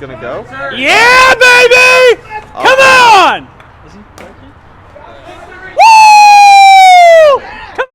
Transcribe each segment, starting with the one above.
Gonna go? Yeah, baby! Come on! Woo! Come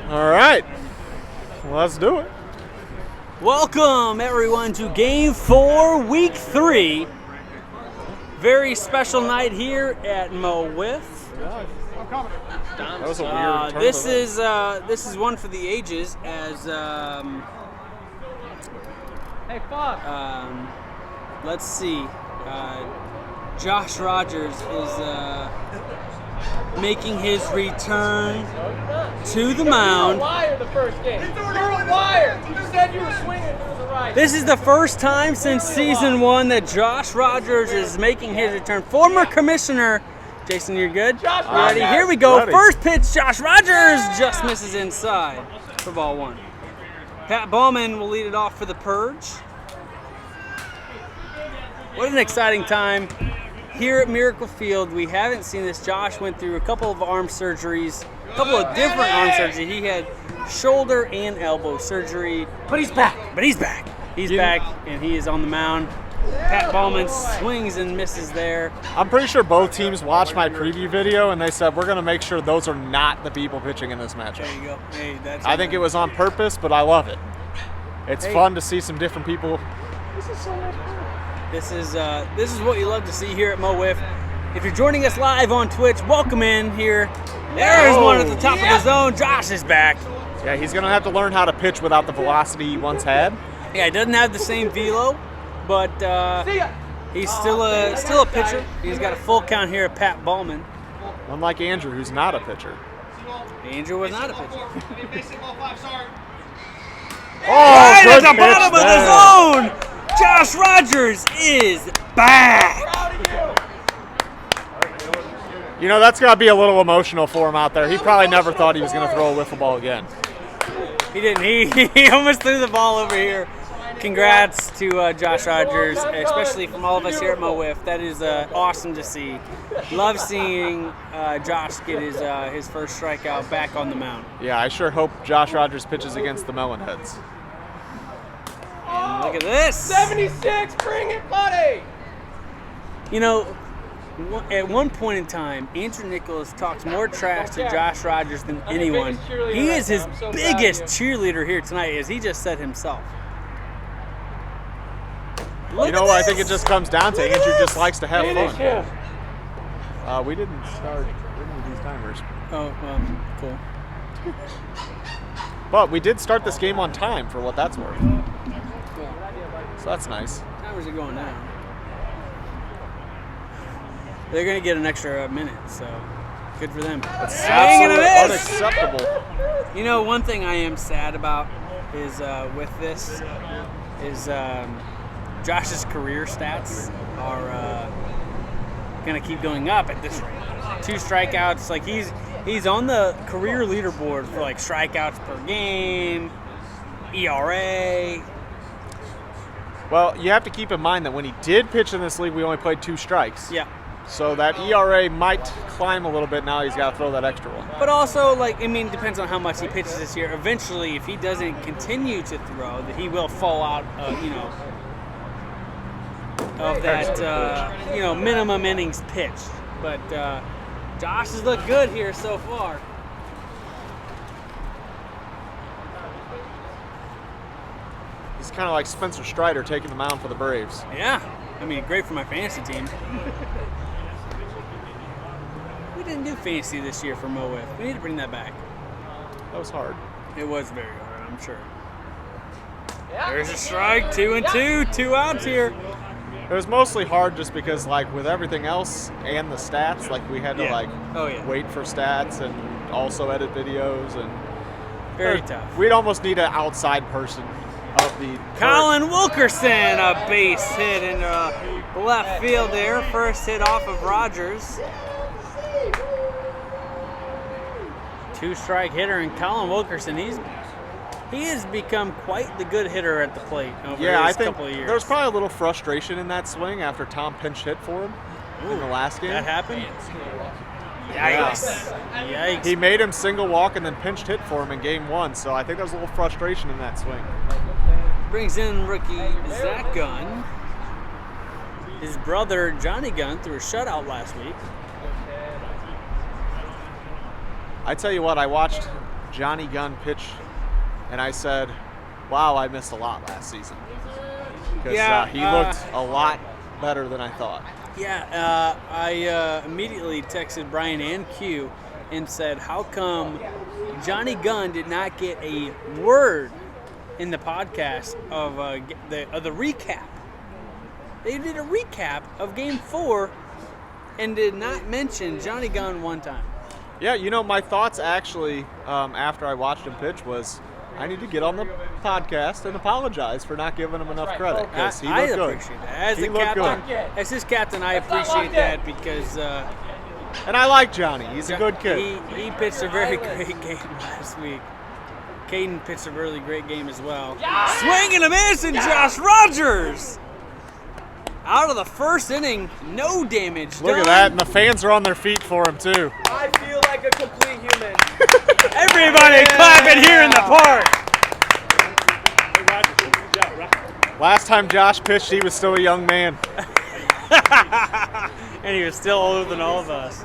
All right, let's do it. Welcome, everyone, to Game 4, Week 3. Very special night here at MO WIFF. That was a weird turn. This is one for the ages, as Hey, fuck. let's see. Josh Rogers is making his return to the mound. You were a liar the first game. You were a liar. You said you were swinging if it was a right. This is the first time since season 1 that Josh Rogers is making his return. Former commissioner, Jason, you're good? Josh Ready? Rogers. Here we go. Ready. First pitch, Josh Rogers just misses inside for ball 1. Pat Ballman will lead it off for the Purge. What an exciting time here at Miracle Field. We haven't seen this. Josh went through a couple of arm surgeries, a couple of different arm surgeries. He had shoulder and elbow surgery. But he's back. He's back, and he is on the mound. Pat Ballman swings and misses there. I'm pretty sure both teams watched my preview video and they said we're gonna make sure those are not the people pitching in this matchup. There you go. Hey, that's. I think it was on purpose, but I love it. It's fun to see some different people. This is so much fun. This is what you love to see here at MO WIFF. If you're joining us live on Twitch, welcome in here. There's one at the top of the zone. Josh is back. Yeah, he's gonna have to learn how to pitch without the velocity he once had. Yeah, he doesn't have the same velo, but he's still a pitcher. He's got a full count here at Pat Ballman. Unlike Andrew, who's not a pitcher. Andrew was not a pitcher. Oh, Right at good the pitch bottom of there. the zone, Josh Rogers is back. You know, that's gotta be a little emotional for him out there. He probably never thought he was gonna throw a wiffle ball again. He didn't. He almost threw the ball over here. Congrats to Josh Rogers, especially from all of us here at MO WIFF. That is awesome to see. Love seeing Josh get his first strikeout back on the mound. Yeah, I sure hope Josh Rogers pitches against the Melonheads. And look at this. 76, bring it, buddy. You know, at one point in time, Andrew Nicholas talks more trash to Josh Rogers than anyone. He is his biggest cheerleader here tonight, as he just said himself. You know, I think it just comes down to Andrew just likes to have Finish fun. him. We didn't start any of these timers. Oh, well, cool. But we did start this game on time for what that's worth. So that's nice. Timers are going down. They're going to get an extra minute, so good for them. That's Swing and a absolutely miss. unacceptable. You know, one thing I am sad about is with this is Josh's career stats are going to keep going up at this rate. 2 strikeouts, like he's on the career leaderboard for like strikeouts per game. ERA. Well, you have to keep in mind that when he did pitch in this league, we only played 2 strikes. Yeah. So that ERA might climb a little bit now. He's got to throw that extra one. But also, depends on how much he pitches this year. Eventually, if he doesn't continue to throw, that he will fall out, of that, minimum innings pitched. But Josh has looked good here so far. He's kind of like Spencer Strider taking the mound for the Braves. Yeah. Great for my fantasy team. We didn't do fantasy this year for Mo WIFF. We need to bring that back. That was hard. It was very hard, I'm sure. There's a strike, 2-2, 2 outs here. It was mostly hard just because, with everything else and the stats, we had to, wait for stats and also edit videos. And very tough. We'd almost need an outside person of the... Colin Wilkerson, a base hit in left field there. First hit off of Rogers. 2-strike hitter, and Colin Wilkerson, he has become quite the good hitter at the plate over his couple of years. There was probably a little frustration in that swing after Tom pinch hit for him in the last game. That happened? Yikes. Yikes. He made him single walk and then pinched hit for him in game 1, so I think there was a little frustration in that swing. Brings in rookie Zach Gunn. His brother Johnny Gunn threw a shutout last week. I tell you what, I watched Johnny Gunn pitch, and I said, wow, I missed a lot last season. Because he looked a lot better than I thought. Yeah, I immediately texted Brian and Q and said, how come Johnny Gunn did not get a word in the podcast of the recap? They did a recap of Game 4 and did not mention Johnny Gunn one time. Yeah, my thoughts actually after I watched him pitch was I need to get on the podcast and apologize for not giving him enough credit because he looked good. I appreciate that. As his captain, I appreciate that because... and I like Johnny. He's a good kid. He pitched a very great game last week. Caden pitched a really great game as well. Swing and a miss, and Josh Rogers! Out of the first inning, no damage Look done. at that, and the fans are on their feet for him, too. I feel like a complete human. Everybody clapping here in the park. Last time Josh pitched, he was still a young man. And he was still older than all of us.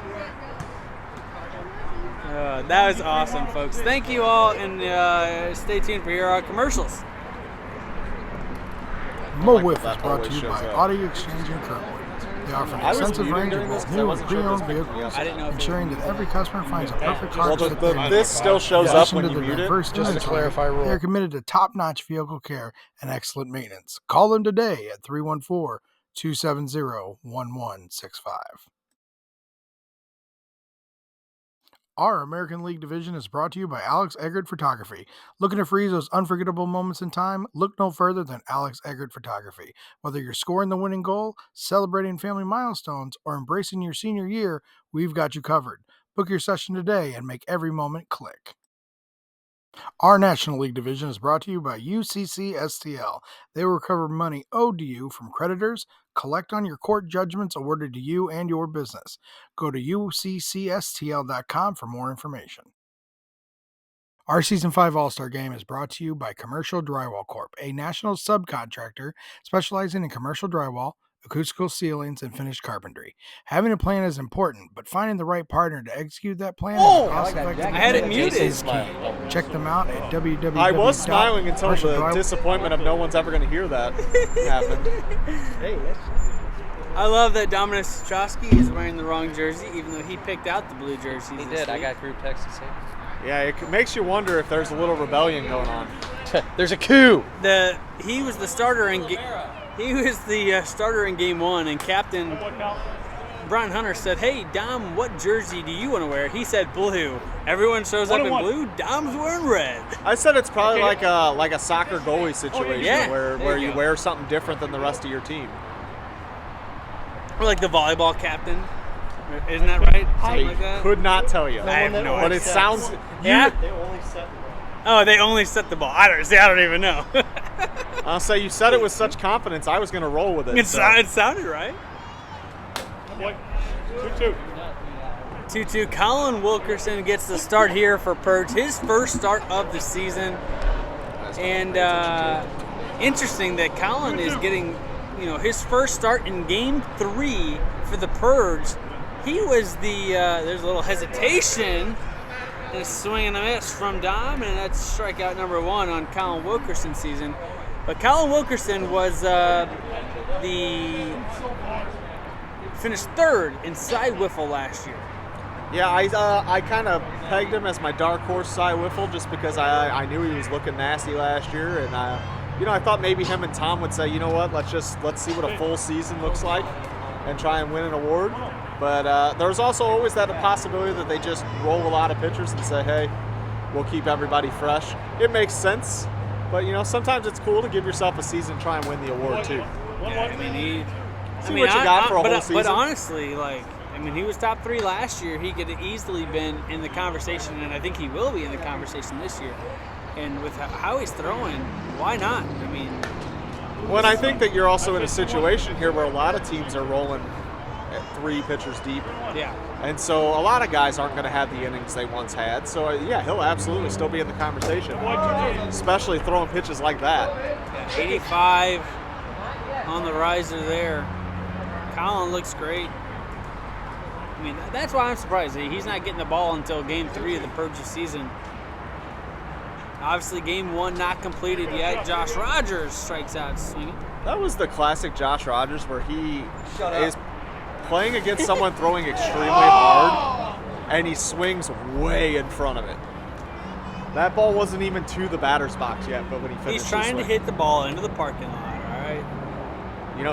That was awesome, folks. Thank you all, and stay tuned for your commercials. Mo WIFF is brought to you by Audi Exchange in Kirkwood. They offer an extensive range of both new and pre-owned vehicles, ensuring that every customer finds a perfect car to fit their needs. This still shows up when you mute it. Just to clarify, they are committed to top-notch vehicle care and excellent maintenance. Call them today at 314-270-1165. Our American League division is brought to you by Alex Eggert Photography. Looking to freeze those unforgettable moments in time? Look no further than Alex Eggert Photography. Whether you're scoring the winning goal, celebrating family milestones, or embracing your senior year, we've got you covered. Book your session today and make every moment click. Our National League division is brought to you by UCC STL. They will recover money owed to you from creditors, collect on your court judgments awarded to you and your business. Go to uccstl.com for more information. Our Season 5 All-Star Game is brought to you by Commercial Drywall Corp., a national subcontractor specializing in commercial drywall, acoustical ceilings, and finished carpentry. Having a plan is important, but finding the right partner to execute that plan I had it muted. is key. Check them out at www. I was smiling until the disappointment of no one's ever going to hear that happened. I love that Dominic Strosky is wearing the wrong jersey, even though he picked out the blue jersey. He did. I got group text to say. Yeah, it makes you wonder if there's a little rebellion going on. There's a coup. He was the starter in Game 1, and Captain Brian Hunter said, "Hey Dom, what jersey do you want to wear?" He said blue. Everyone shows up in blue. Dom's wearing red. I said it's probably like a soccer goalie situation where you wear something different than the rest of your team. Or like the volleyball captain. Isn't that right? Something like that? Could not tell you. I have no idea. But it sounds... Yeah? They only set Oh, they only set the ball. I don't even know. I'll say you said it with such confidence. I was going to roll with it. It sounded right. 2-2. 2-2. Colin Wilkerson gets the start here for Purge. His first start of the season. And interesting that Colin is getting, his first start in Game 3 for the Purge. He was there's a little hesitation and a swing and a miss from Dom, and that's strikeout number 1 on Colin Wilkerson's season. But Colin Wilkerson was finished 3rd in side wiffle last year. Yeah, I kind of pegged him as my dark horse side wiffle just because I knew he was looking nasty last year, and I thought maybe him and Tom would say, you know what, let's see what a full season looks like and try and win an award. But there's also always that possibility that they just roll a lot of pitchers and say, hey, we'll keep everybody fresh. It makes sense, but sometimes it's cool to give yourself a season and try and win the award too. Yeah, See what you got for a whole season. But honestly, he was top 3 last year. He could have easily been in the conversation, and I think he will be in the conversation this year. And with how he's throwing, why not? Well, I think that you're also in a situation here where a lot of teams are rolling at 3 pitchers deep. Yeah. And so a lot of guys aren't going to have the innings they once had. So, yeah, he'll absolutely still be in the conversation, especially throwing pitches like that. Yeah, 85 on the riser there. Colin looks great. That's why I'm surprised. He's not getting the ball until Game 3 of the Purge season. Obviously, Game 1 not completed yet. Josh Rogers strikes out swinging. That was the classic Josh Rogers where he is playing against someone throwing extremely hard, and he swings way in front of it. That ball wasn't even to the batter's box yet, but when he finished, he's trying to hit the ball into the parking lot, all right?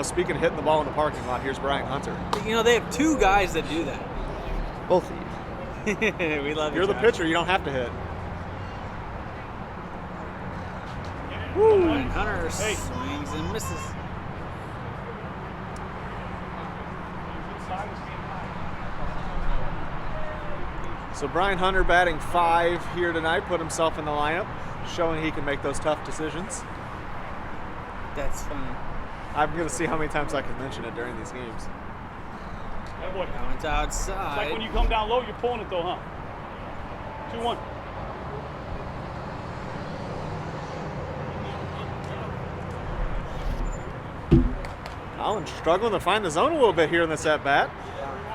Speaking of hitting the ball in the parking lot, here's Brian Hunter. They have 2 guys that do that. Both of you. We love you. You're the Josh. pitcher. You don't have to hit. Brian Hunter swings and misses. So Brian Hunter batting 5 here tonight, put himself in the lineup, showing he can make those tough decisions. That's funny. I'm going to see how many times I can mention it during these games. Going to outside. It's like when you come down low, you're pulling it though, huh? 2-1. Colin's struggling to find the zone a little bit here in this at-bat.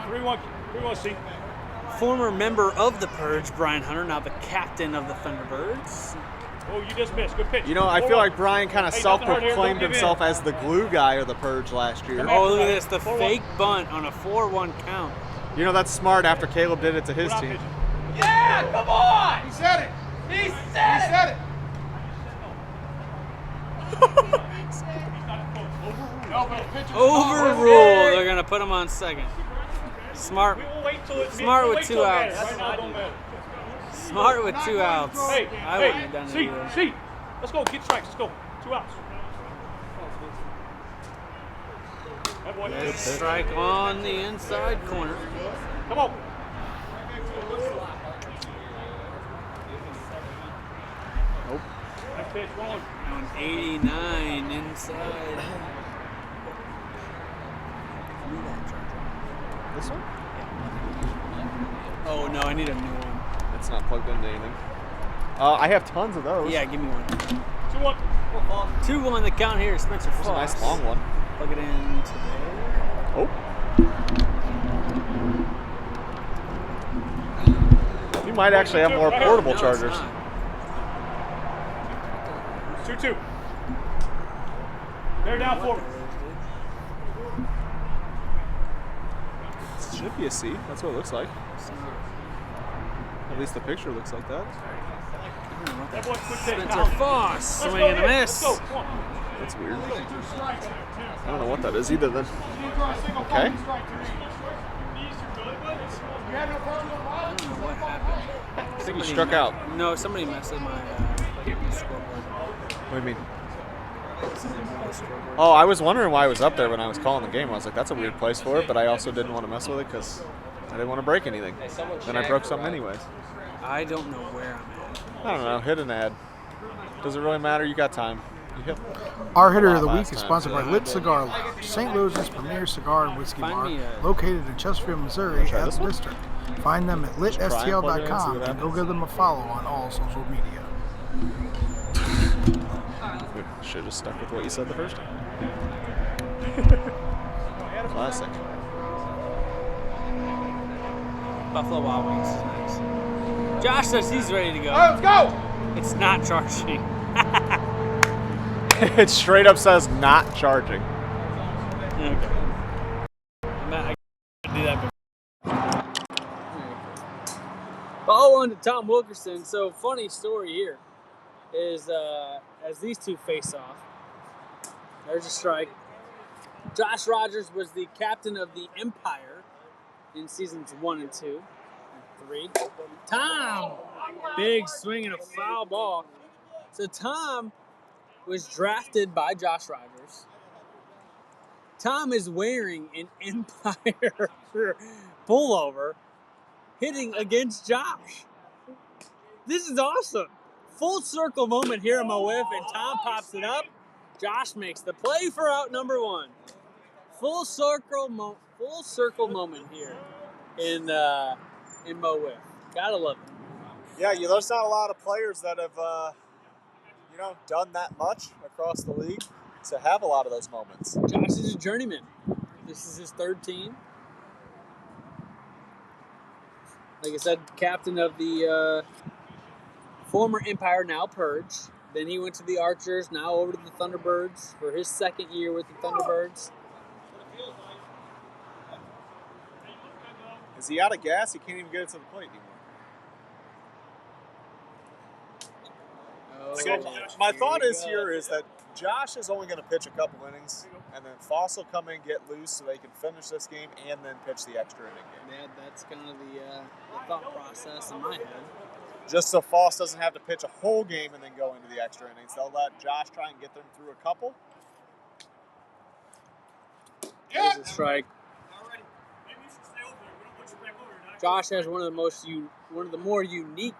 3-1, C. Former member of the Purge, Brian Hunter, now the captain of the Thunderbirds. Oh, you just missed. Good pitch. I feel like Brian kind of self-proclaimed himself as the glue guy of the Purge last year. Oh, look at this. The fake bunt on a 4-1 count. That's smart after Caleb did it to his team. Yeah, come on! He said it. He said it. Overruled. They're going to put him on second. Smart with 2 outs. Smart with 2 outs. I wouldn't have done it either. See. Let's go. Get strikes. Let's go. 2 outs. Good strike on the inside corner. Come on. Nope. Next pitch, 1. On 89 inside. This one? Oh, no, I need a new one. It's not plugged into anything. I have tons of those. Yeah, give me one. 2-1. 2-1 the count here, Spencer Fox. That's a nice long one. Plug it into there. Oh. You might actually have more portable chargers. 2-2. Bear down forward. Should be a C. That's what it looks like. At least the picture looks like that. Spencer Foss, swing and a miss. That's weird. I don't know what that is either then. Okay. I don't know what happened. I think he struck out. No, somebody messed with my scoreboard. What do you mean? Oh, I was wondering why I was up there when I was calling the game. I was like, that's a weird place for it, but I also didn't want to mess with it because I didn't want to break anything. Then I broke something anyways. I don't know where I'm at. I don't know. Hit an ad. Does it really matter? You got time. You hit Our hitter a of the lot week last is time. sponsored by Lit Cigar Lounge, St. Louis's premier cigar and whiskey Find bar, me a- located in Chesterfield, Missouri Try at this the one? District. Find them at try and plug it in, see litstl.com what and go happens. give them a follow on all social media. Should have stuck with what you said the first time. Classic. Buffalo Wild Wings is nice. Josh says he's ready to go. All right, let's go. It's not charging. It straight up says not charging. Okay. I can do that. Follow on to Tom Wilkerson. So funny story here is as these two face off, there's a strike. Josh Rogers was the captain of the Empire in seasons 1 and 2 and 3. Tom, big swing and a foul ball. So Tom was drafted by Josh Rogers. Tom is wearing an Empire pullover, hitting against Josh. This is awesome. Full circle moment here at MO WIFF, and Tom pops it up. Josh makes the play for out number 1. Full circle moment here in MO WIFF. Gotta love it. Yeah, there's not a lot of players that have, done that much across the league to have a lot of those moments. Josh is a journeyman. This is his 3rd team. Like I said, captain of the former Empire, now Purge. Then he went to the Archers, now over to the Thunderbirds for his 2nd year with the Thunderbirds. Is he out of gas? He can't even get it to the plate anymore. So my thought is that Josh is only going to pitch a couple innings, and then Foss will come in, get loose so they can finish this game, and then pitch the extra inning game. Yeah, that's kind of the thought process in my head. Just so Foss doesn't have to pitch a whole game and then go into the extra innings. They'll let Josh try and get them through a couple. There's a strike. Josh has one of the more unique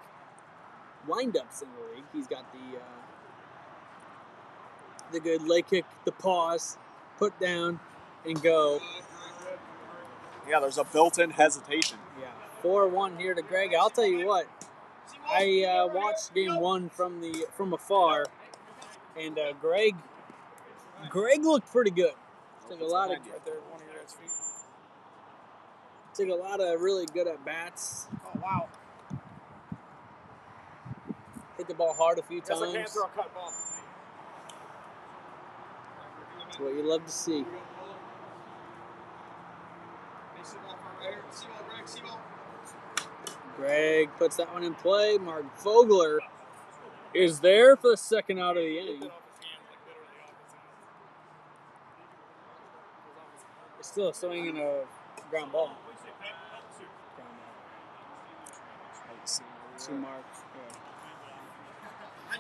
windups in the league. He's got the good leg kick, the pause, put down, and go. Yeah, there's a built-in hesitation. Yeah, 4-1 here to Greg. I'll tell you what, I watched game 1 from afar, and Greg looked pretty good. Took a lot of really good at bats. Oh, wow. Hit the ball hard a few times. Yes, I can't throw a cut ball. That's what you love to see. Greg puts that one in play. Mark Vogler is there for the 2nd out of the inning. It's still a swing and a ground ball. To Mark. I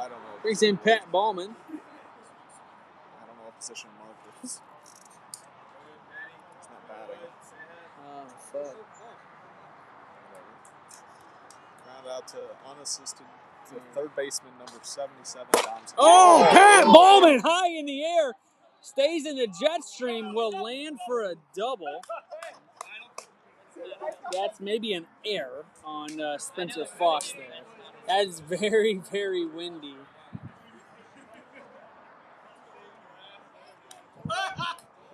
don't know. Brings in Pat Ballman. I don't know what position Mark is. It's not batting. Oh, fuck. Round out to unassisted to third baseman number 77, Don's. Oh, Pat Ballman high in the air. Stays in the jet stream. Will land for a double. That's maybe an error on Spencer Foss there. That is very, very windy.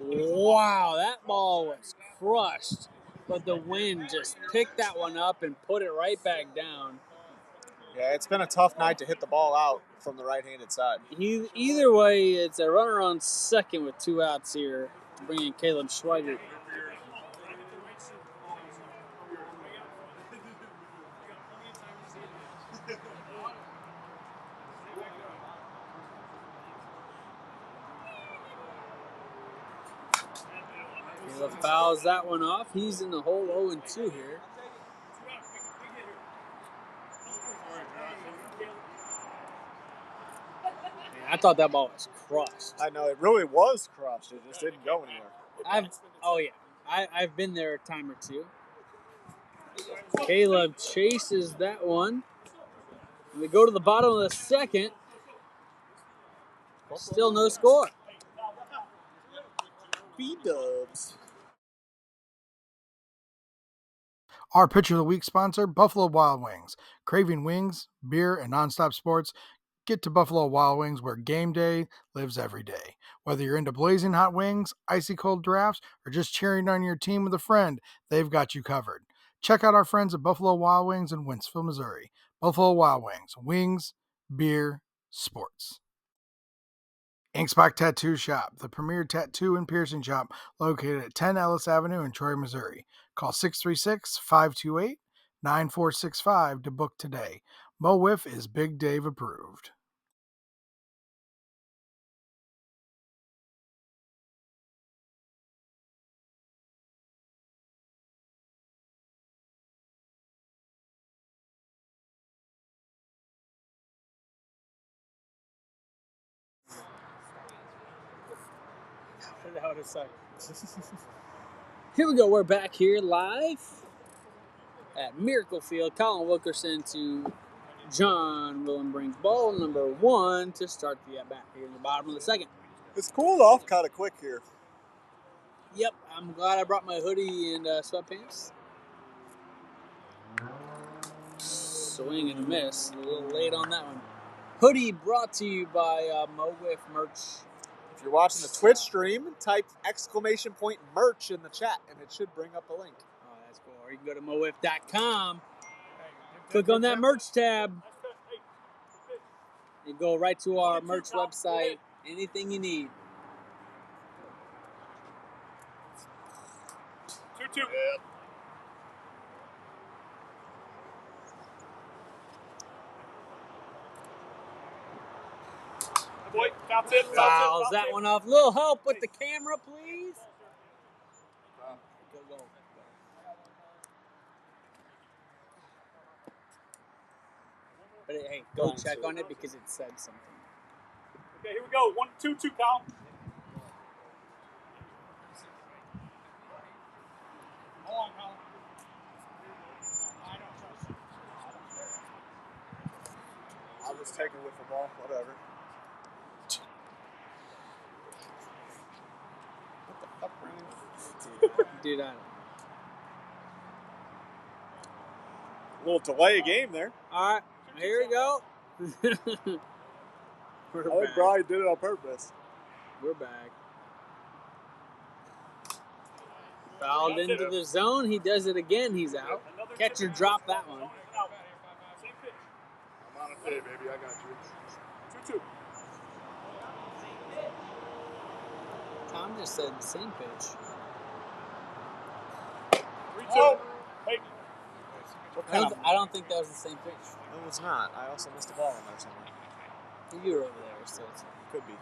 Wow, that ball was crushed. But the wind just picked that one up and put it right back down. Yeah, it's been a tough night to hit the ball out from the right-handed side. Either way, it's a runner on 2nd with 2 outs here, bringing Caleb Schweigert. Caleb fouls that one off. He's in the hole 0-2 here. I thought that ball was crushed. I know, it really was crushed. It just didn't go anywhere. I've been there a time or two. Caleb chases that one. We go to the bottom of the second. Still no score. B-dubs. Our Pitcher of the Week sponsor, Buffalo Wild Wings. Craving wings, beer, and nonstop sports? Get to Buffalo Wild Wings where game day lives every day. Whether you're into blazing hot wings, icy cold drafts, or just cheering on your team with a friend, they've got you covered. Check out our friends at Buffalo Wild Wings in Wentzville, Missouri. Buffalo Wild Wings. Wings, beer, sports. Inkspot Tattoo Shop, the premier tattoo and piercing shop located at 10 Ellis Avenue in Troy, Missouri. Call 636-528-9465 to book today. MO WIFF is Big Dave approved. That would suck. Here we go. We're back here live at Miracle Field. Colin Wilkerson to John Willem brings ball number 1 to start the at-bat here in the bottom of the second. It's cooled off kind of quick here. Yep, I'm glad I brought my hoodie and sweatpants. Swing and a miss. A little late on that one. Hoodie brought to you by MO WIFF merch. If you're watching the Twitch stream, type !merch in the chat, and it should bring up a link. Oh, that's cool. Or you can go to mowiff.com. Click on that merch tab. You go right to our merch website. Anything you need. 2-2. Boy, that's it. Fouls that one off. Little help with the camera, please. Go. But hey, go check on it because it said something. Okay, here we go. 1-2-2 count. Hold on, Colin. I'll just take a wiffle ball, whatever. What the fuck, Brandon? Dude, I don't know. A little delay of game there. All right, here we go. We're I think back. Brian did it on purpose. We're back. Fouled into the zone. He does it again. He's out. Catcher dropped that one. Same pitch. I'm on a day, baby. I got you. 2-2. Tom just said the same pitch. 3-2. Hey. I don't think that was the same pitch. No, it's not. I also missed a ball in there somewhere. You were over there, so it's... Could be.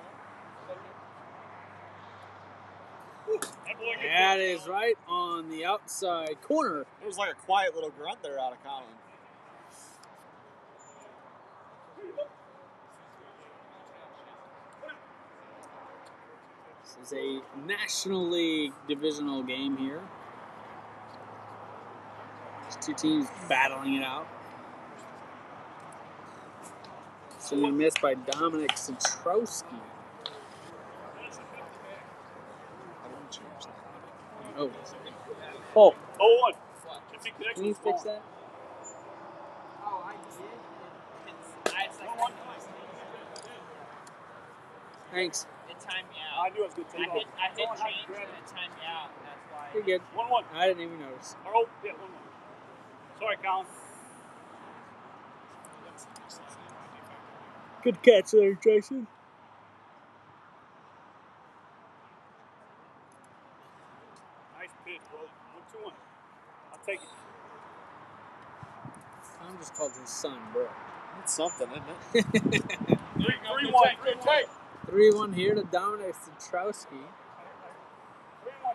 That is right on the outside corner. It was like a quiet little grunt there out of Colin. This is a National League divisional game here. There's two teams battling it out. So a miss by Dominic Satrowski. Oh. Oh. 0-1. If he connects, Can you it's fix gone. that? Oh, I did. It's 1-1. Thanks. It timed me I out. knew I was good. I hit change and it timed me out. That's why. You're good. 1-1. I didn't even notice. Oh, yeah, 1-1. Sorry, Colin. Good catch there, Jason. Nice pitch, bro. 1-2-1. I'll take it. Tom just called his son, bro. It's something, isn't it? 3-1. 3-1 here to Dominic Satrowski. 3-1.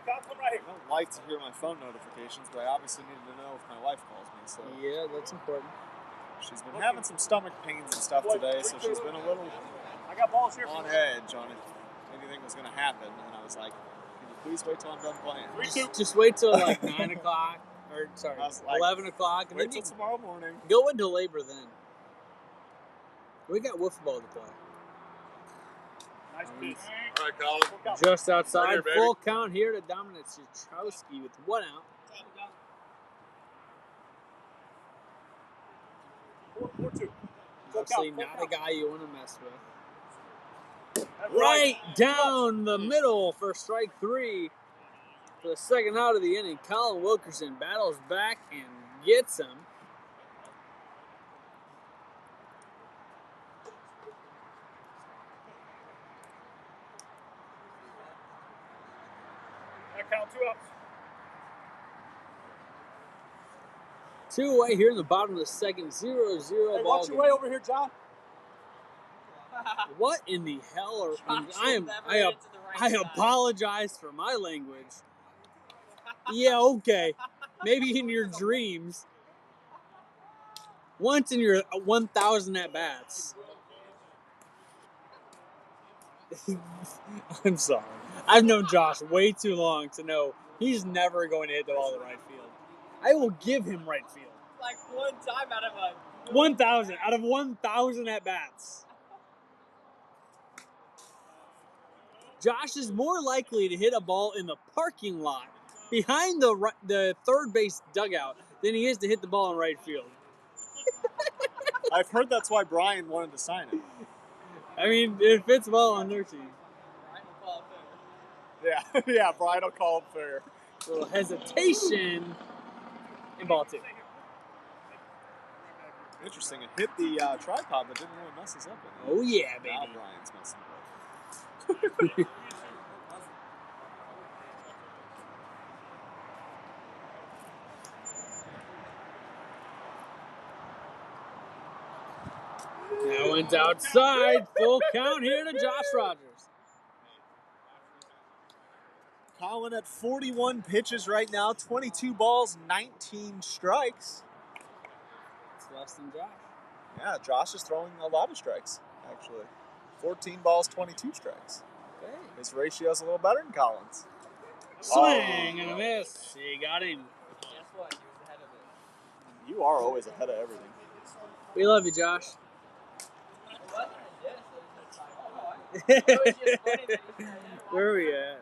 Colin, come right here. I don't like to hear my phone notifications, but I obviously needed to know if my wife calls me. So Yeah, that's important. she's been having some stomach pains and stuff today, so she's been a little I got balls here. on edge on if anything was going to happen. And I was like, can you please wait till I'm done playing? 3-2. Just wait till like 9 o'clock, or sorry, I was like, 11 o'clock, and Wait then till you tomorrow morning. go into labor then. We got Wiffle Ball to play. Nice piece. All right, Colin. Just outside. Right here, baby. Full count here to Dominic Cichowski with 1 out. 4-2. Obviously not a guy you want to mess with. Right down the middle for strike 3 for the second out of the inning. Colin Wilkerson battles back and gets him. That count 2 outs. 2 away here in the bottom of the second. 0-0 Hey, ball watch your game. way over here, John. What in the hell are I I apologize for my language. Yeah, okay. Maybe in your dreams. Once in your 1,000 at bats. I'm sorry. I've known Josh way too long to know he's never going to hit the ball to right field. I will give him right field. Like one time out of a 1,000 out of 1,000 at bats. Josh is more likely to hit a ball in the parking lot behind the third base dugout than he is to hit the ball in right field. I've heard that's why Brian wanted to sign it. I mean, it fits well on their team. Yeah, yeah, Brian will call him fair. A little hesitation in ball 2. Interesting. It hit the tripod, but didn't really mess us up. Oh yeah, Now baby. Brian's messing it up. That one's outside. Full count here to Josh Rogers. Colin at 41 pitches right now, 22 balls, 19 strikes. It's less than Josh. Yeah, Josh is throwing a lot of strikes, actually. 14 balls, 22 strikes. Okay. His ratio's a little better than Colin's. Swing and a miss. He got him. Guess what? He was ahead of it. You are always ahead of everything. We love you, Josh. Where are we at?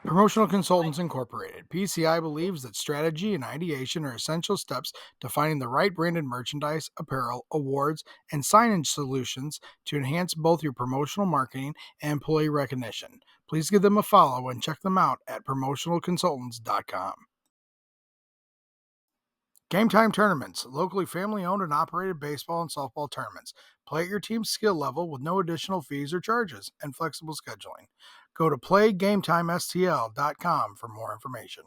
Promotional Consultants Incorporated. PCI believes that strategy and ideation are essential steps to finding the right branded merchandise, apparel, awards, and signage solutions to enhance both your promotional marketing and employee recognition. Please give them a follow and check them out at promotionalconsultants.com. Gametime Tournaments, locally family-owned and operated baseball and softball tournaments. Play at your team's skill level with no additional fees or charges and flexible scheduling. Go to playgametimestl.com for more information.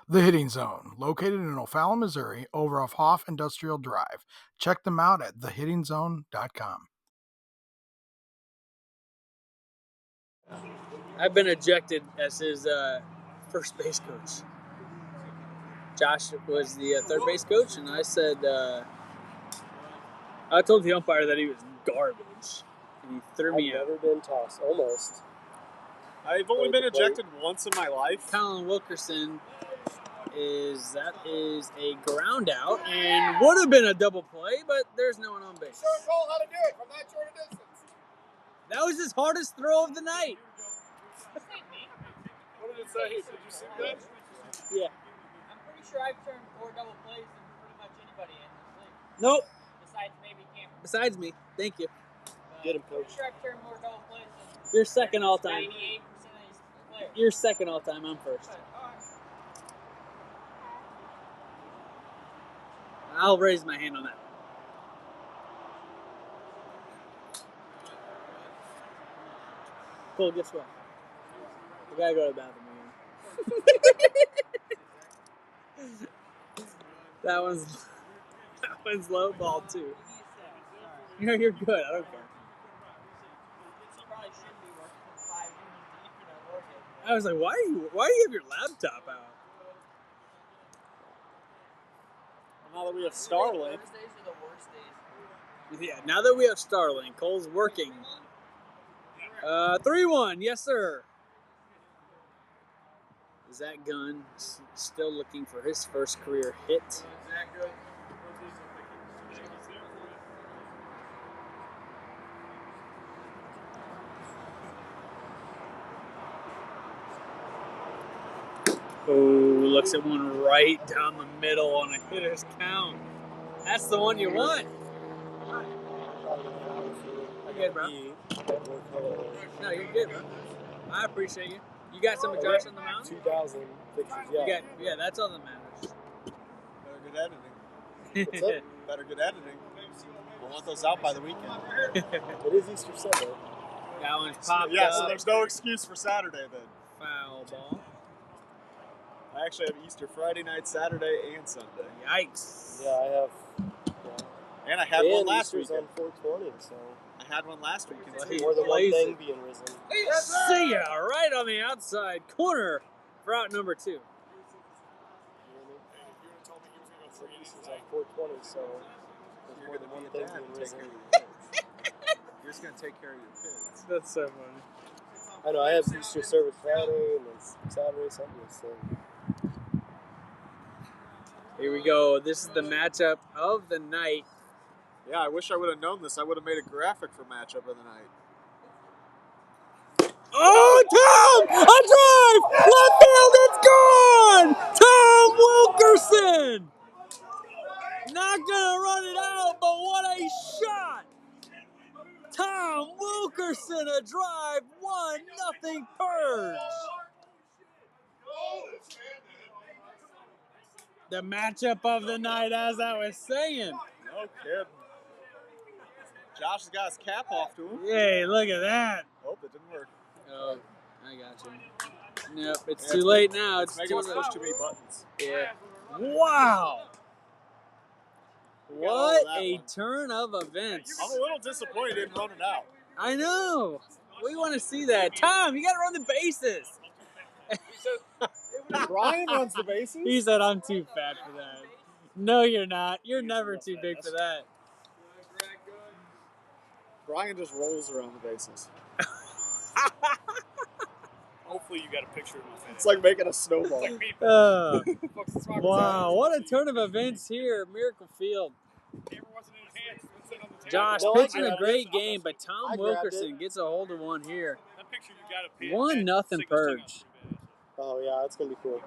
The Hitting Zone, located in O'Fallon, Missouri, over off Hoff Industrial Drive. Check them out at thehittingzone.com. I've been ejected as his first base coach. Josh was the third base coach, and I said, I told the umpire that he was garbage, and he threw me out. Never been tossed, almost. I've only been ejected once in my life. Colin Wilkerson is a ground out, and would have been a double play, but there's no one on base. Show Cole how to do it from that short a distance. That was his hardest throw of the night. What did it say? Did you see that? Yeah. I'm pretty sure I've turned 4 double plays than pretty much anybody in this league. Nope. Besides maybe Cameron. Besides me. Thank you. Get him, I'm pretty coach. sure I've turned more double plays than You're second all time. 98% of these players. You're second all time. I'm first. I'll raise my hand on that. Cool, guess what? I gotta go to the bathroom again. that one's low ball too. You're good. I don't care. Probably shouldn't be working for 5 minutes deep in a workout. I was like, why do you have your laptop out? Now that we have Starlink. Thursdays are the worst days. Yeah, now that we have Starlink, Cole's working. 3-1, yes sir. Zach Gunn still looking for his first career hit. Oh, looks at one right down the middle on a hitter's count. That's the one you want. You're good, bro. No, you're good, bro. I appreciate you. You got some of Josh on the mound? 2,000 pictures, You got, yeah, that's all that matters. Better good editing. What's up? Better good editing. I want those out by the weekend. It is Easter Sunday. That one's popped Yeah, up. so there's no excuse for Saturday then. Foul ball. I actually have Easter Friday night, Saturday, and Sunday. Yikes. Yeah, I have. And I had one last Easter's weekend. on 420, so I had one last weekend. Well, too. more than one Lazy. thing being risen. See ya, right on the outside corner for out number 2. You know what I mean? So Easter's on 420, so there's You're more going than to one be a thing dad being and take risen. care of your kids. You're just going to take care of your kids. That's so funny. I know, I have Easter service Friday and then Saturday, Sunday, so. Here we go. This is the matchup of the night. Yeah, I wish I would have known this. I would have made a graphic for matchup of the night. Oh, Tom! A drive! Left field, it's gone! Tom Wilkerson! Not gonna run it out, but what a shot! Tom Wilkerson, a drive, 1-0 Purge. The matchup of the night, as I was saying. No kidding. Josh has got his cap off to him. Yay, look at that. Oh, it didn't work. Oh, I got you. Nope, it's Yeah, too it's late making- now. It's It's making too us late. push too many buttons. Yeah. Wow. got all What of that a one. turn of events. I'm a little disappointed he didn't run it out. I know. We want to see that. Tom, you got to run the bases. Brian runs the bases? He said, I'm too fat for that. No, you're not. You're never too big for that. Brian just rolls around the bases. Hopefully you got a picture of my face. It's like making a snowball. Wow, what a turn of events here, Miracle Field. Josh No, I pitching a grabbed great it. game, but Tom I grabbed Wilkerson it. gets a hold of one here. That picture you got to 1-0 Purge. Oh, yeah, that's going to be cool.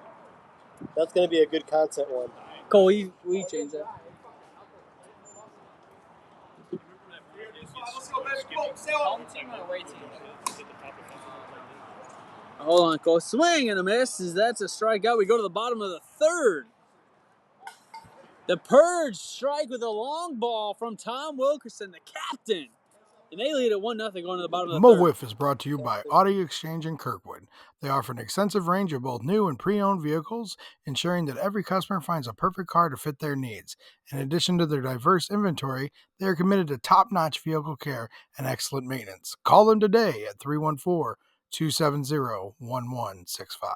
That's going to be a good content one. Cole, we change that. Home team or away team? Hold on, Cole. Swing and a miss. That's a strikeout. We go to the bottom of the 3rd. The Purge strike with a long ball from Tom Wilkerson, the captain. And they lead at 1-0 going to the bottom of the Mo 3rd. Wiff is brought to you by Audi Exchange in Kirkwood. They offer an extensive range of both new and pre-owned vehicles, ensuring that every customer finds a perfect car to fit their needs. In addition to their diverse inventory, they are committed to top-notch vehicle care and excellent maintenance. Call them today at 314-270-1165.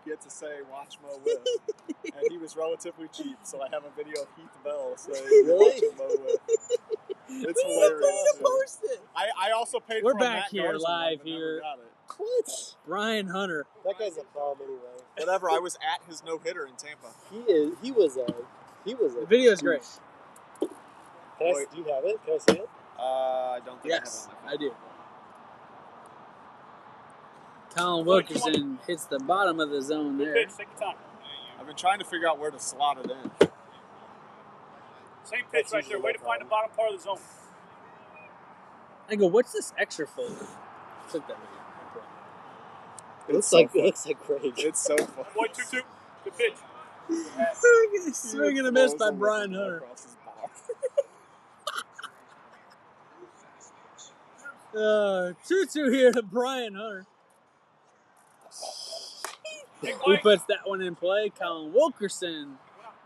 Get to say, watch Mo Wiff. And he was relatively cheap, so I have a video of Heath Bell saying, watching Mo Wiff. It's hilarious. Post it. I also paid We're for a back Matt here Garza one, live but never here. got it. What? Brian Hunter. That guy's a bomb anyway. Whatever, I was at his no-hitter in Tampa. He was a. The video's great. Do you have it? Can I see it? I don't think Yes, I have it on my phone. I do. Tom Wilkerson hits the bottom of the zone there. Pitch, take your time. I've been trying to figure out where to slot it in. Same pitch right there. Way to find the bottom part of the zone. I go, what's this extra folder? Click that It looks like Greg. It's so fun. 1-2-2. Good pitch. video. Swing and a miss by Brian Hunter. 2-2 here to Brian Hunter. Who puts that one in play? Colin Wilkerson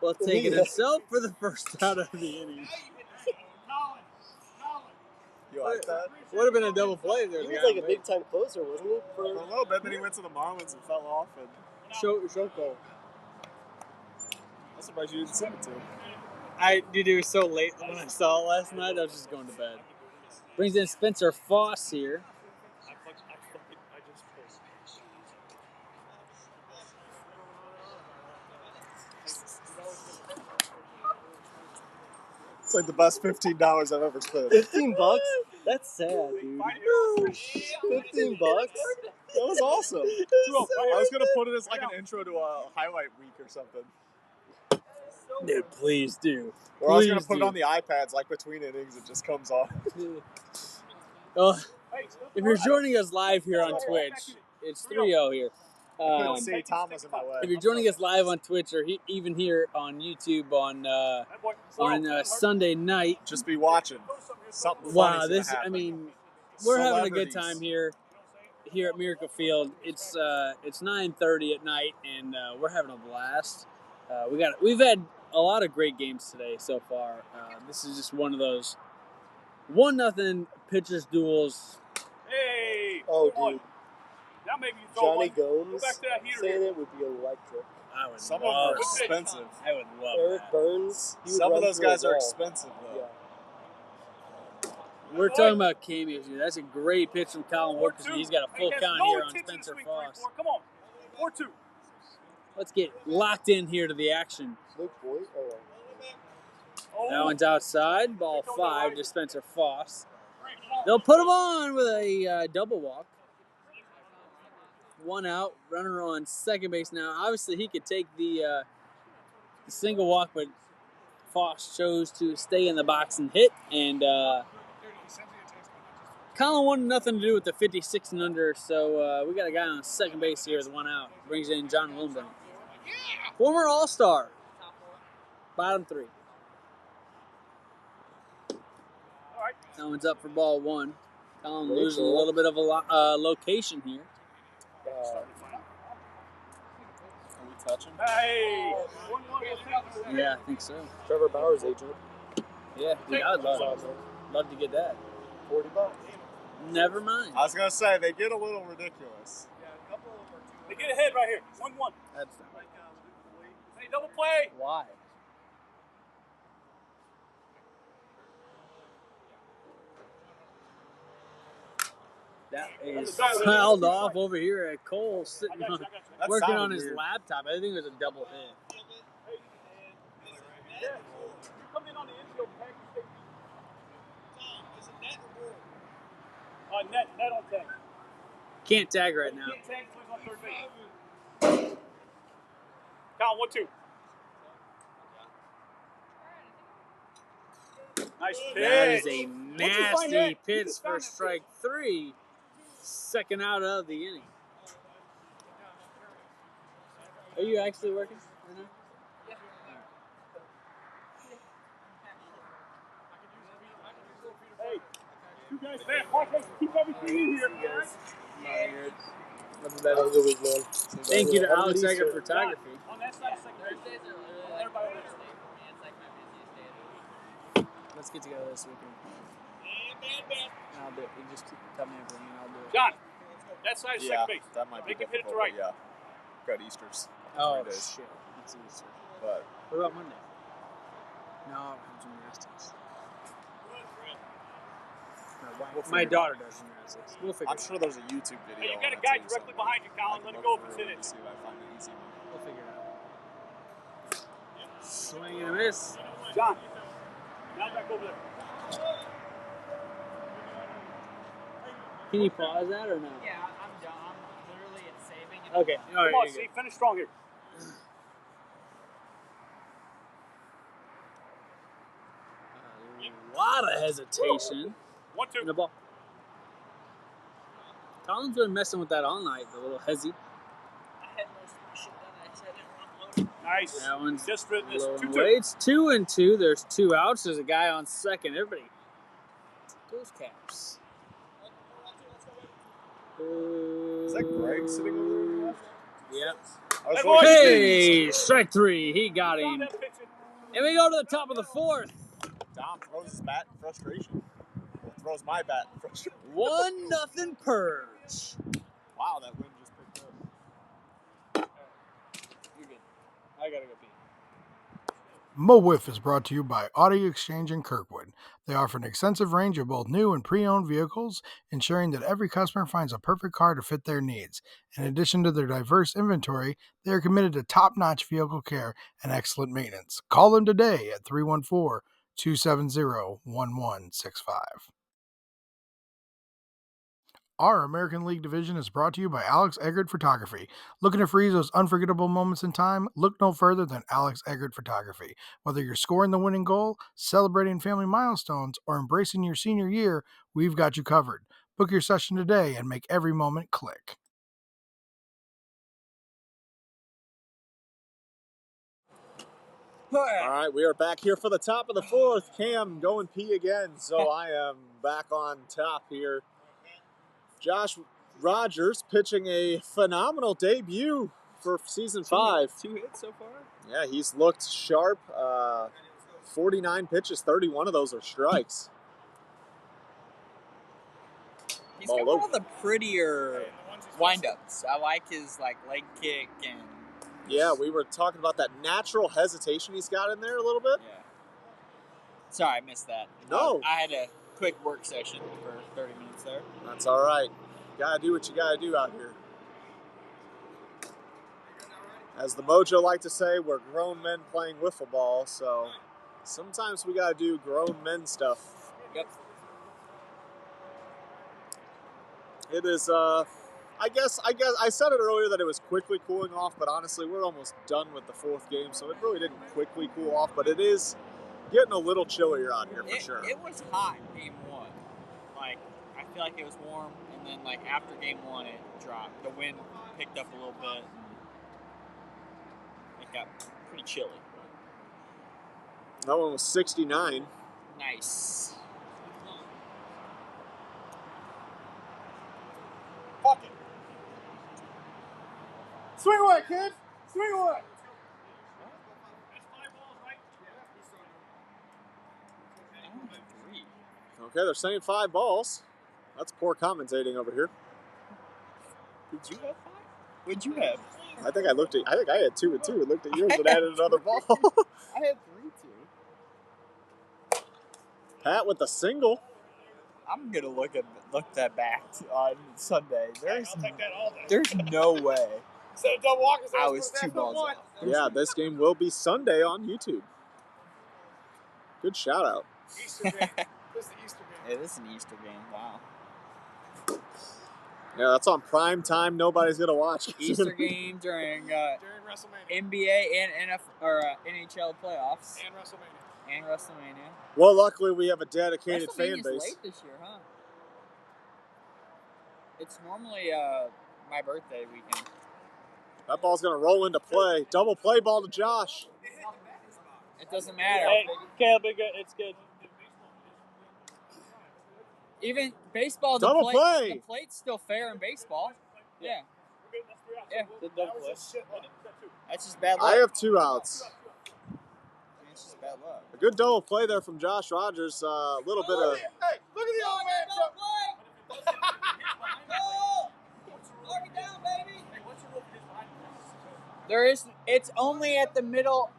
will take it himself for the first out of the inning. You like that? Would have been a double play there. He was like a big time closer, wasn't he? For a little bit, then he went to the Marlins and fell off. And Shoko. I'm surprised you didn't send it to him. Dude, it was so late when I saw it last night. I was just going to bed. Brings in Spencer Foss here. It's like the best $15 I've ever spent. $15? That's sad, dude. $15? That was awesome. I was gonna put it as like an intro to a highlight week or something. Dude, please do. Or I was gonna put it on the iPads, like between innings, it just comes on. Well, if you're joining us live here on Twitch, it's 3-0 here. I couldn't see Tom was in my way. If you're joining us live on Twitch or even here on YouTube on Sunday night, just be watching. Something wow, funny's this gonna happen. I mean, we're having a good Celebrities. time here at Miracle Field. It's 9:30 at night, and we're having a blast. We've had a lot of great games today so far. This is just one of those 1-0 pitchers duels. Hey! Oh, dude. Now maybe you throw Johnny one. Gomes Go back to that heater saying here. it would be electric. I would Some of love them are expensive. I would love Eric that. Burns. he would Some run of those through a guys are wall. expensive though. Yeah. We're talking about cameos here. That's a great pitch from Colin Wilkerson. He's got a full Hey, count no here on intention to Spencer swing Foss. 3-4. Come on. 4-2. Let's get locked in here to the action. Luke Boyd. Oh, Oh. That one's outside. Ball 5 to Spencer Foss. They'll put him on with a double walk. 1 out. Runner on second base now. Obviously, he could take the single walk, but Foss chose to stay in the box and hit. And Colin wanted nothing to do with the 56 and under, so we got a guy on second base here with 1 out. Brings in John Wildenburg. Former All-Star. Bottom 3. That one's up for ball 1. Colin losing a little bit of a location here. Are we touching? Hey! Yeah, I think so. Trevor Bauer's agent. Yeah, I'd love to get that. $40. Never mind. I was gonna say they get a little ridiculous. They get ahead right here. 1-1. That's Hey, double play. why. That is fouled off over here at Cole, sitting on, That working sounded on his weird. laptop. I think it was a double hit. You come in on the infield package. Net on tag. Can't tag right now. Can't tag until he's on third base. Count 1-2. Nice pitch. That is a find nasty that? pitch Just for found that strike 3. Second out of the inning. Are you actually working right now? Hey, you guys back. Watch us. Keep everything in here. Have a good week, man. Thank you to Have a Alex good Eggert Easter. Photography. On that side, second base. Thursdays are Everybody the over worst day for me. It's like my busiest day. Let's get together this weekend. And I'll do it. You just tell me everything and I'll do it. John, that side is Yeah, second base. that might be Make him hit it to difficult, right. but yeah. Got Easter's. Oh, 3 days. shit. It's Easter. But What about Monday? No, I'm gymnastics. My daughter does gymnastics. We'll figure I'm it out. sure there's a YouTube video. Hey, you on got a it, guy too, directly so behind you, I Colin. can Let it look go if for it's in it. See if I find an easy one. We'll figure it out. Swing and a miss. John, now back over there. Can you pause that or no? Yeah, I'm done. I'm literally at saving. And Okay. All right. Come on, you're see, good. finish strong here. A lot of hesitation 1-2. in the ball. Colin's been messing with that all night, the little hezzy. I had most of my shit done. I just had to upload. Nice. That one's Just fitness. low 2-2. weights. 2-2. There's 2 outs. There's a guy on second. Everybody, those caps. Is that Greg sitting over there on the left? Yep. Hey, strike 3. He got him. And we go to the top of the 4th. Dom throws his bat in frustration. Or throws my bat in frustration. 1-0 Purge. Wow, that wind just picked up. You're good. I gotta go pee. Mo WIFF is brought to you by Audi Exchange in Kirkwood. They offer an extensive range of both new and pre-owned vehicles, ensuring that every customer finds a perfect car to fit their needs. In addition to their diverse inventory, they are committed to top-notch vehicle care and excellent maintenance. Call them today at 314-270-1165. Our American League division is brought to you by Alex Eggert Photography. Looking to freeze those unforgettable moments in time? Look no further than Alex Eggert Photography. Whether you're scoring the winning goal, celebrating family milestones, or embracing your senior year, we've got you covered. Book your session today and make every moment click. All right, we are back here for the top of the 4th. Cam going pee again, so I am back on top here. Josh Rogers pitching a phenomenal debut for season 5. 2 hits so far? Yeah, he's looked sharp. 49 pitches, 31 of those are strikes. He's got one of the prettier windups. I like his leg kick and. Yeah, we were talking about that natural hesitation he's got in there a little bit. Yeah. Sorry, I missed that. No. I had a quick work session for 30 minutes there. That's all right. Gotta do what you gotta do out here. As the Mojo like to say, we're grown men playing wiffle ball, so sometimes we gotta do grown men stuff. Yep. It is, I guess I said it earlier that it was quickly cooling off, but honestly, we're almost done with the 4th game, so it really didn't quickly cool off, but it is getting a little chillier out here for sure. It was hot in game 1. Like, I feel like it was warm, and then, like, after game 1, it dropped. The wind picked up a little bit, and it got pretty chilly. That one was 69. Nice. Fuck it. Swing away, kid. Swing away. Okay, they're saying 5 balls. That's poor commentating over here. Did you have 5? What'd you have? I think I had 2 and 2 and looked at yours and added another ball. I had 3-2. Pat with the single. I'm gonna look that back on Sunday. I'll take that all day. There's no way Instead of double walkers, I was 2 balls off. Yeah, this game will be Sunday on YouTube. Good shout out. Easter game. This is the Easter game. It is an Easter game. Wow. Yeah, that's on prime time. Nobody's gonna watch. Easter game during During WrestleMania. NBA and NHL playoffs And WrestleMania. and WrestleMania. Well, luckily we have a dedicated fan WrestleMania's base. late this year, huh? It's normally my birthday weekend. That ball's gonna roll into play. Double play ball to Josh. It doesn't matter. Caleb, it's good. Even baseball, Double play. the plate's still fair in baseball. Yeah. Yeah. The double play. That's just bad luck. I have 2 outs. It's just bad luck. A good double play there from Josh Rogers. A little bit of. Hey, look at the old man jump. It's only at the middle.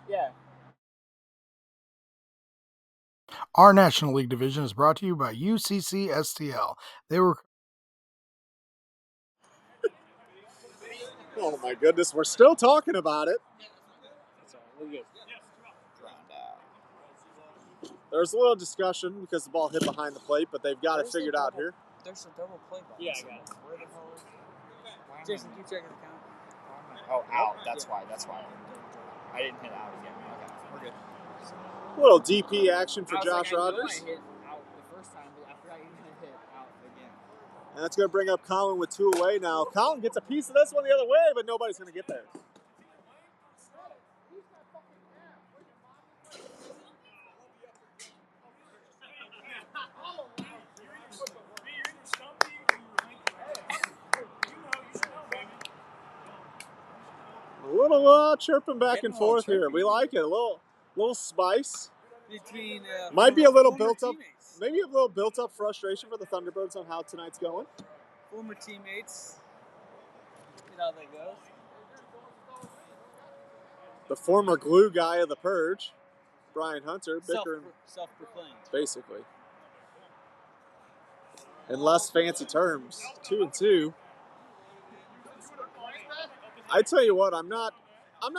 Yeah. Our National League division is brought to you by UCC STL. They were Oh my goodness, we're still talking about it. There's a little discussion because the ball hit behind the plate, but they've got it figured out here. There's a double play button. Yeah, I got it. Where the hell is Jason, keep checking the count. Oh, out. That's why. I didn't hit out again. Okay, we're good. A little DP action for I was Josh like, I Rogers. knew I hit out the first time, but I forgot you had hit out again. And that's going to bring up Colin with 2 away now. Colin gets a piece of this one the other way, but nobody's going to get there. little chirping back and forth here. We like it. A little spice. Between Might be a little former built up, teammates. maybe a little built up frustration for the Thunderbirds on how tonight's going. Former teammates. You know how that goes. The former glue guy of the Purge, Brian Hunter, bickering Self-proclaimed. basically. In less fancy terms, 2-2. I tell you what, I'm not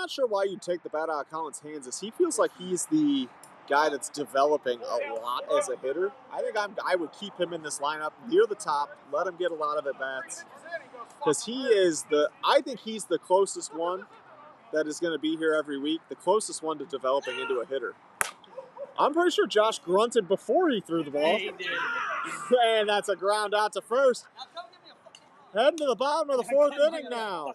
sure why you take the bat out of Colin's hands. As he feels like he's the guy that's developing a lot as a hitter. I think I would keep him in this lineup near the top, let him get a lot of at bats, because I think he's the closest one that is going to be here every week, the closest one to developing into a hitter. I'm pretty sure Josh grunted before he threw the ball. He did. And that's a ground out to first. Heading to the bottom of the fourth inning now.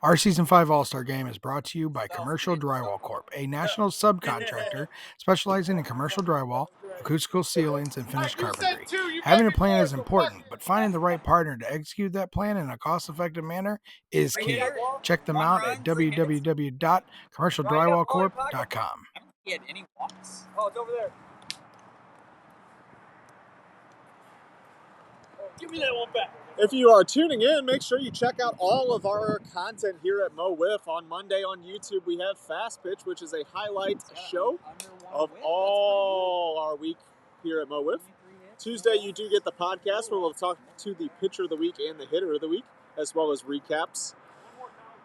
Our Season 5 All-Star Game is brought to you by Commercial Drywall Corp., a national subcontractor specializing in commercial drywall, acoustical ceilings, and finished carpentry. Having a plan is important, but finding the right partner to execute that plan in a cost-effective manner is key. Check them out at www.commercialdrywallcorp.com. He had any walks. Oh, it's over there. Give me that one back. If you are tuning in, make sure you check out all of our content here at Mo Wiff. On Monday on YouTube, we have Fastpitch, which is a highlight show of all our week here at Mo Wiff. Tuesday, you do get the podcast where we'll talk to the pitcher of the week and the hitter of the week, as well as recaps.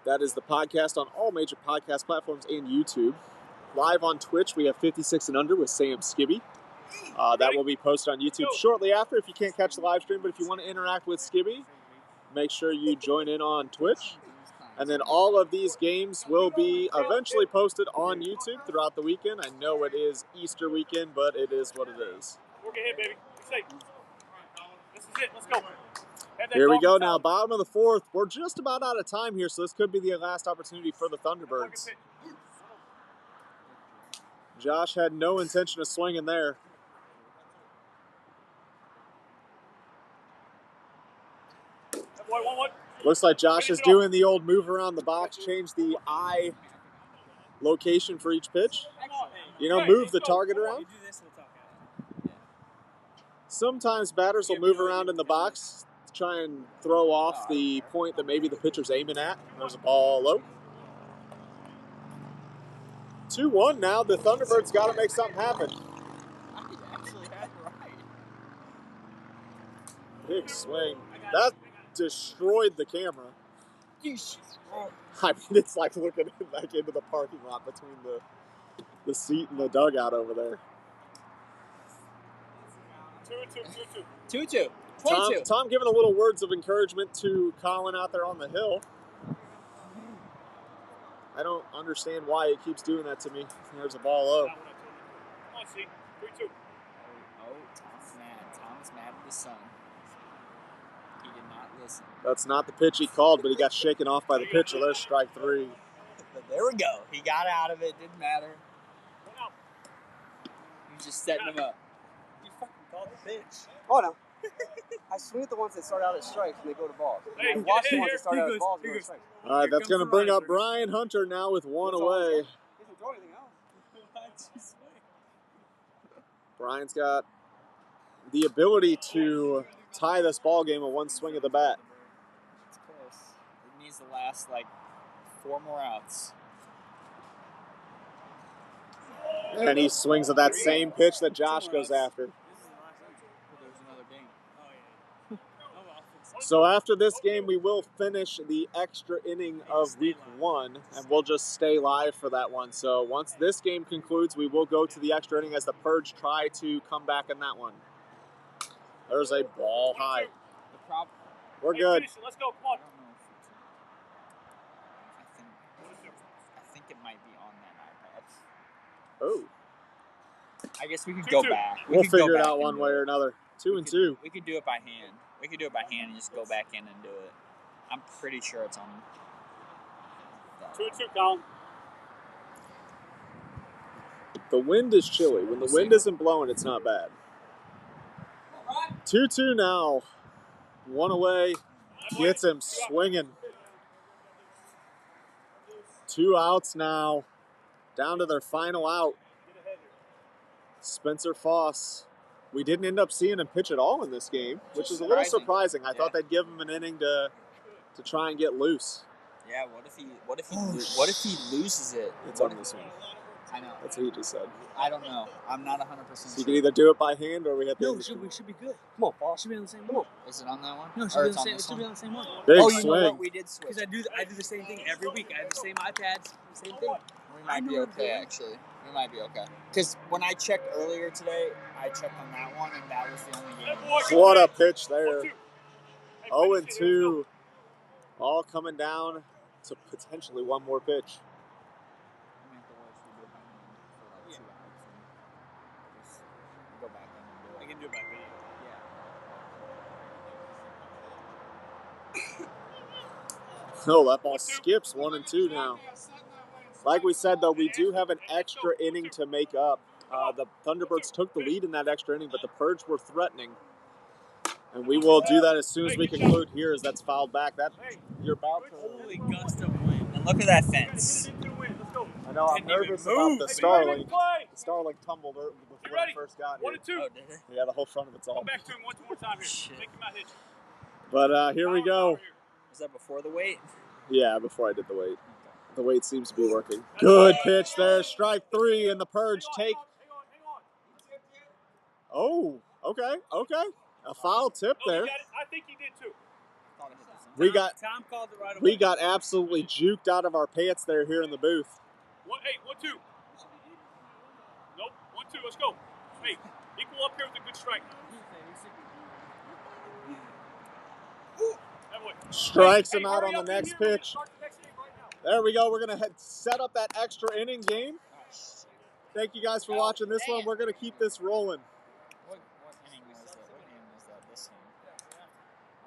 That is the podcast on all major podcast platforms and YouTube. Live on Twitch, we have 56 and Under with Sam Skibby. That will be posted on YouTube shortly after if you can't catch the live stream. But if you want to interact with Skibby, make sure you join in on Twitch. And then all of these games will be eventually posted on YouTube throughout the weekend. I know it is Easter weekend, but it is what it is. Work ahead, baby. Safe. This is it. Let's go. Here we go now, bottom of the fourth. We're just about out of time here, so this could be the last opportunity for the Thunderbirds. Josh had no intention of swinging there. Looks like Josh is doing the old move around the box, change the eye location for each pitch. You know, move the target around. Sometimes batters will move around in the box to try and throw off the point that maybe the pitcher's aiming at. There's a ball low. 2-1 now. The Thunderbirds got to make something happen. Big swing. That destroyed the camera. I mean, it's like looking back into the parking lot between the seat and the dugout over there. 2-2. Tom giving a little words of encouragement to Colin out there on the hill. I don't understand why it keeps doing that to me. There's a ball low. Come on, see. 3-2. Oh, Tom's mad. Tom's mad at the sun. He did not listen. That's not the pitch he called, but he got shaken off by the pitcher. There's strike three. But there we go. He got out of it. Didn't matter. He was just setting him up. You fucking called the pitch. Oh, no. I swing at the ones that start out as strikes and they go to balls. I watch the ones that start out as balls and go to strikes. All right, that's going to bring up Brian Hunter now with one away. He doesn't throw anything else. Brian's got the ability to tie this ball game with one swing of the bat. It's close. It needs to last like 4 more outs. And he swings at that same pitch that Josh goes after. There's another game. So after this game, we will finish the extra inning of week 1, and we'll just stay live for that one. So once this game concludes, we will go to the extra inning as the Purge try to come back in that one. There's a ball high. We're good. Let's go. Come on. I think it might be on that iPad. Oh. I guess we could go back. We'll figure it out one way or another. 2-2. We could do it by hand. We could do it by hand and just go back in and do it. I'm pretty sure it's on. 2-2, Colin. The wind is chilly. When the wind isn't blowing, it's not bad. 2-2 now. One away. Gets him swinging. 2 outs now, down to their final out. Spencer Foss. We didn't end up seeing him pitch at all in this game, which is a little surprising. I thought they'd give him an inning to try and get loose. Yeah, what if he loses it? It's on this one. I know. That's what he just said. I don't know. I'm not 100% So sure. you can either do it by hand or we have to. We should be good. Come on, Paul. It should be on the same one. Is it on that one? No, it Or should be it's on on the same one. Big Oh, you swing. know what? We did switch. Because I do the same thing every week. I have the same iPads, same thing. We might be okay, actually. We might be okay. Because when I checked earlier today, I checked on that one, and that was the only game. What a pitch there. 0-2. All coming down to potentially one more pitch. I can do it by video. Oh, that ball skips 1 and 2 now. Like we said, though, we do have an extra inning to make up. The Thunderbirds took the lead in that extra inning, but the Purge were threatening. And we will do that as soon as we conclude here as that's fouled back. That you're about to... Holy gust of wind. And look at that fence. I know, I'm nervous about the Starlink. The Starlink tumbled when it first got here. 1 and 2. Oh, did it? Yeah, the whole front of it's all. Go back to him one more time here. Shit. Make him out hit. But here we go. Was that before the wait? Yeah, before I did the weight. The weight seems to be working. Good pitch there. Strike 3, and the Purge take... Oh, okay. A foul tip there. I think he did too. Tom called it right away. We got absolutely juked out of our pants there here in the booth. 1-2. Nope. 1-2. Let's go. Hey, equal up here with a good strike. That way. Strikes him out hurry on the up in next here. We're gonna pitch. start the next inning right now. There we go. We're going to set up that extra inning game. Thank you guys for watching this one. We're going to keep this rolling. What inning was that? What game was that? This one.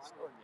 Score game.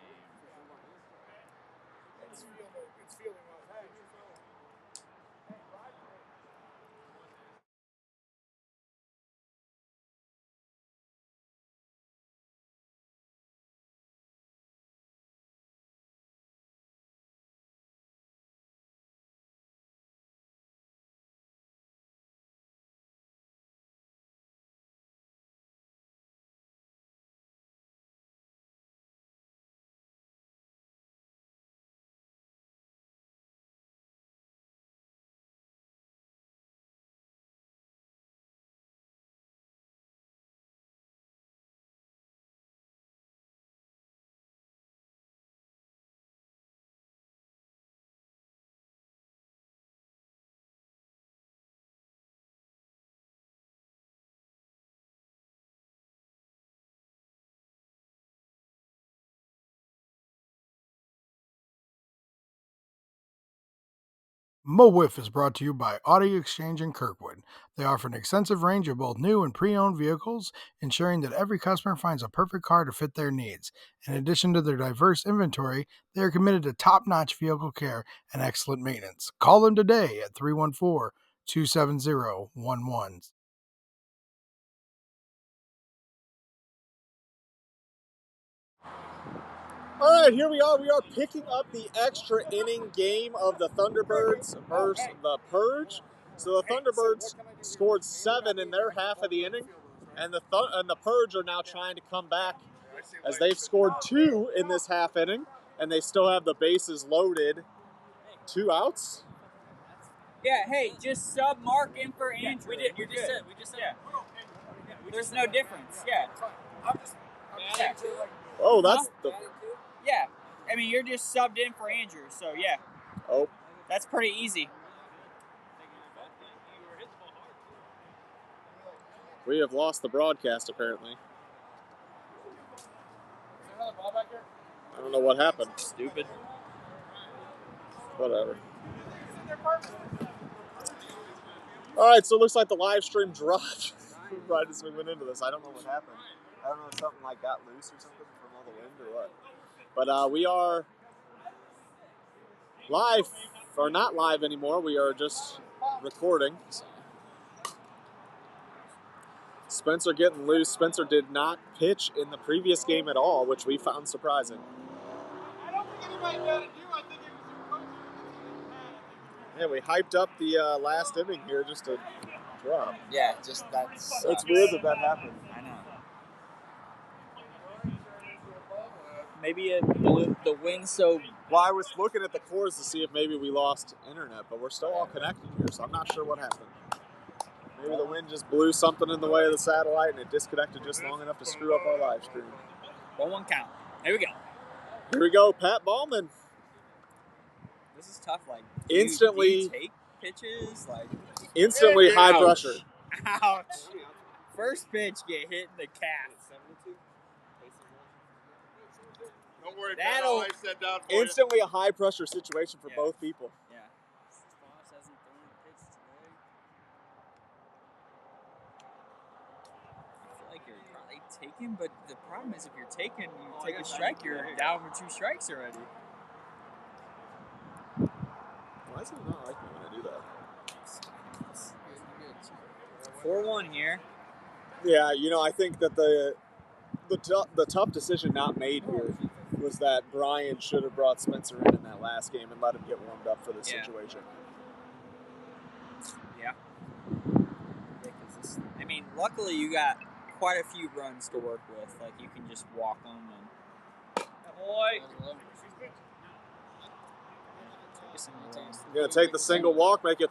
Mo WIFF is brought to you by Audi Exchange in Kirkwood. They offer an extensive range of both new and pre-owned vehicles, ensuring that every customer finds a perfect car to fit their needs. In addition to their diverse inventory, they are committed to top-notch vehicle care and excellent maintenance. Call them today at 314-270-11. All right, here we are. We are picking up the extra inning game of the Thunderbirds versus the Purge. So the Thunderbirds scored 7 in their half of the inning, and the Purge are now trying to come back as they've scored 2 in this half inning, and they still have the bases loaded. 2 outs. Yeah, hey, just sub Mark in for Andrew. We just said. Yeah. There's no difference. Yeah. Oh, that's the... Yeah. I mean, you're just subbed in for Andrew, so yeah. Oh. That's pretty easy. We have lost the broadcast, apparently. I don't know what happened. Stupid. Whatever. All right, so it looks like the live stream dropped right as we went into this. I don't know what happened. I don't know if something like got loose or something from all the wind or what. But we are live, or not live anymore. We are just recording. Spencer getting loose. Spencer did not pitch in the previous game at all, which we found surprising. I don't think anybody got it. I think it was your coach. Yeah, we hyped up the last inning here just to drop. Yeah, just that's. It's weird that happened. I know. Maybe the wind's so. Well, I was looking at the cores to see if maybe we lost internet, but we're still all connected here, so I'm not sure what happened. Maybe the wind just blew something in the way of the satellite and it disconnected just long enough to screw up our live stream. 1-1 count. Here we go. Here we go, Pat Ballman. This is tough. Like Instantly, do you take pitches, like instantly high pressure. Ouch! First pitch get hit in the calf. Don't worry, That'll- Pat, I'll ice that down for you. Instantly a high pressure situation for both people. Yeah. Foss hasn't thrown a pitch today. I feel like you're probably taken, but the problem is if you're taken, you take a strike, you're down with 2 strikes already. Why is it not like me when I do that? 4-1 here. Yeah, you know, I think that the tough decision not made here was that Brian should have brought Spencer in that last game and let him get warmed up for this situation. Yeah. I mean, luckily you got quite a few runs to work with. Like you can just walk them and. Boy. You're gonna take the single walk, make it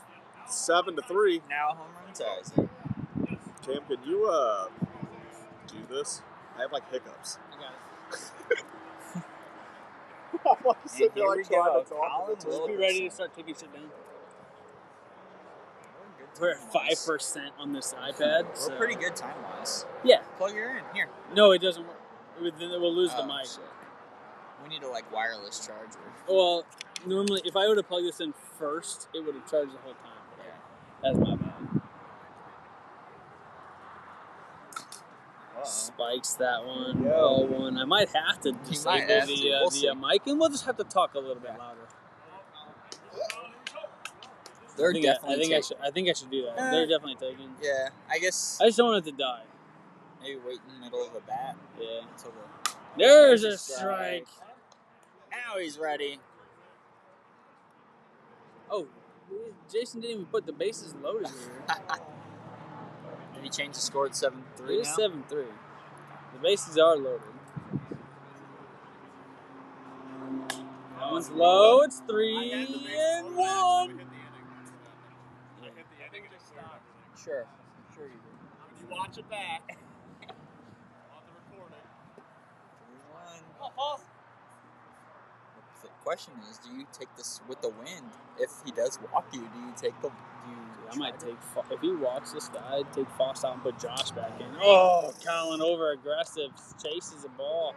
7-3. Now home run ties. And Cam, can you do this? I have like hiccups. I got it. I'm like sitting here there we like trying go. to talk. Colin Just be Wilkerson. ready to start taking shit down. We're at 5% on this iPad. We're So. pretty good time wise. Yeah. Plug her in here. No, it doesn't work. Then we'll lose the Oh, mic. shit. We need a wireless charger. Well, normally, if I would have plugged this in first, it would have charged the whole time. Yeah. That's my bad. Uh-oh. Spikes that one. Yeah. Ball one. I might have to might disable have the, to. We'll see. mic, and we'll just have to talk a little bit louder. They're I think I should do that. They're definitely taking. Yeah, I guess I just don't want it to die. maybe wait in the middle of the bat Yeah. until the. There's a strike. Now he's ready. Oh, Jason didn't even put the bases loaded here. Did he change the score to 7-3 It is now? 7-3. The bases are loaded. That one's low. It's 3-1. Sure you did. You watch it back. On the recording. 3-1. The question is, do you take this with the wind? If he does walk you, do you take the? I might take. If he walks this guy, I'd take Foss out and put Josh back in. Oh, Colin over aggressive, chases a ball.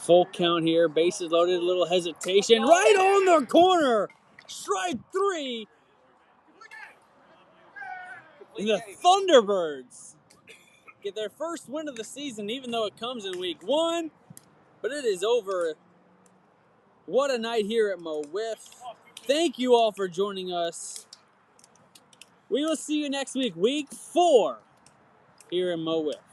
Full count here, bases loaded, a little hesitation, right on the corner. Strike 3. And the Thunderbirds get their first win of the season, even though it comes in week 1. But it is over. What a night here at MO WIFF. Thank you all for joining us. We will see you next week, week 4, here at MO WIFF.